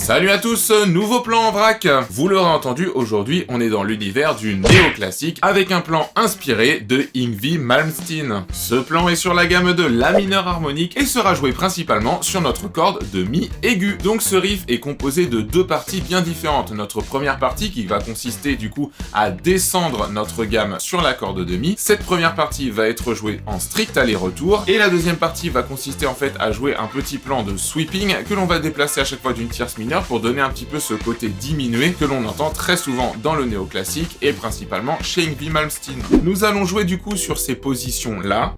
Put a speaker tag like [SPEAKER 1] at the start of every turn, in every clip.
[SPEAKER 1] Salut à tous, nouveau plan en vrac. Vous l'aurez entendu, aujourd'hui on est dans l'univers du néoclassique avec un plan inspiré de Yngwie Malmsteen. Ce plan est sur la gamme de La mineur harmonique et sera joué principalement sur notre corde de Mi aigu. Donc ce riff est composé de deux parties bien différentes. Notre première partie qui va consister du coup à descendre notre gamme sur la corde de Mi. Cette première partie va être jouée en strict aller-retour et la deuxième partie va consister en fait à jouer un petit plan de sweeping que l'on va déplacer à chaque fois d'une tierce mineure pour donner un petit peu ce côté diminué que l'on entend très souvent dans le néoclassique et principalement chez Yngwie Malmsteen. Nous allons jouer du coup sur ces positions là.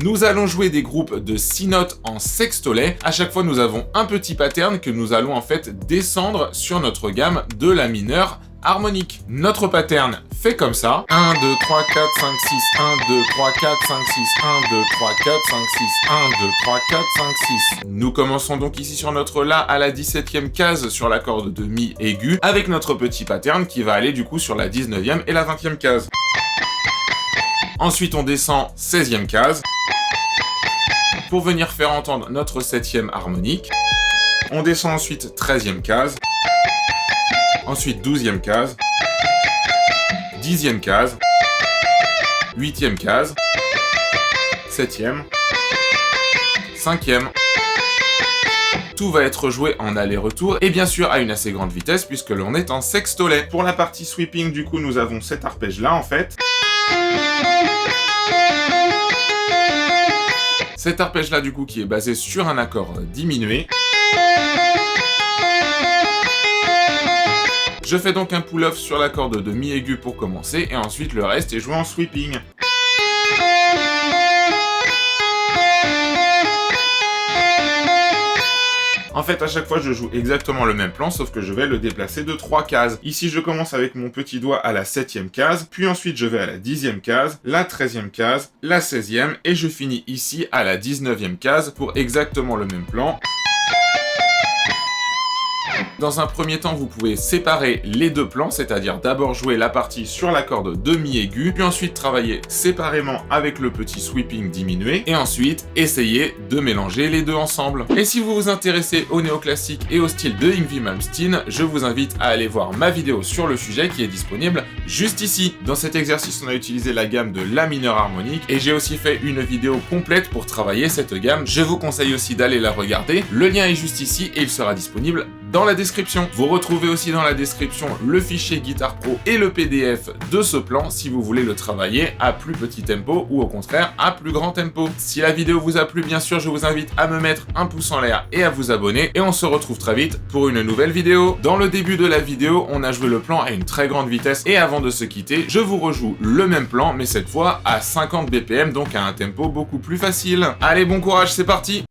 [SPEAKER 1] Nous allons jouer des groupes de 6 notes en sextolet. À chaque fois, nous avons un petit pattern que nous allons en fait descendre sur notre gamme de La mineur harmonique. Notre pattern fait comme ça. 1, 2, 3, 4, 5, 6, 1, 2, 3, 4, 5, 6, 1, 2, 3, 4, 5, 6, 1, 2, 3, 4, 5, 6. Nous commençons donc ici sur notre La à la 17e case sur la corde de Mi aigu avec notre petit pattern qui va aller du coup sur la 19e et la 20e case. Ensuite, on descend 16e case pour venir faire entendre notre 7e harmonique. On descend ensuite 13e case, ensuite 12e case, 10e case, 8e case, 7e, 5e. Tout va être joué en aller-retour et bien sûr à une assez grande vitesse puisque l'on est en sextolet. Pour la partie sweeping, du coup, nous avons cet arpège là en fait. Cet arpège là du coup qui est basé sur un accord diminué. Je fais donc un pull-off sur la corde de Mi aigu pour commencer et ensuite le reste est joué en sweeping. En fait, à chaque fois, je joue exactement le même plan, sauf que je vais le déplacer de 3 cases. Ici, je commence avec mon petit doigt à la 7e case, puis ensuite, je vais à la 10e case, la 13e case, la 16e, et je finis ici à la 19e case pour exactement le même plan. Dans un premier temps, vous pouvez séparer les deux plans, c'est-à-dire d'abord jouer la partie sur la corde de Mi aigu, puis ensuite travailler séparément avec le petit sweeping diminué, et ensuite essayer de mélanger les deux ensemble. Et si vous vous intéressez au néoclassique et au style de Yngwie Malmsteen, je vous invite à aller voir ma vidéo sur le sujet qui est disponible juste ici. Dans cet exercice, on a utilisé la gamme de La mineur harmonique, et j'ai aussi fait une vidéo complète pour travailler cette gamme. Je vous conseille aussi d'aller la regarder. Le lien est juste ici et il sera disponible dans la description. Vous retrouvez aussi dans la description le fichier Guitar Pro et le PDF de ce plan si vous voulez le travailler à plus petit tempo ou au contraire à plus grand tempo. Si la vidéo vous a plu, bien sûr, je vous invite à me mettre un pouce en l'air et à vous abonner et on se retrouve très vite pour une nouvelle vidéo. Dans le début de la vidéo, on a joué le plan à une très grande vitesse et avant de se quitter, je vous rejoue le même plan mais cette fois à 50 BPM, donc à un tempo beaucoup plus facile. Allez, bon courage, c'est parti!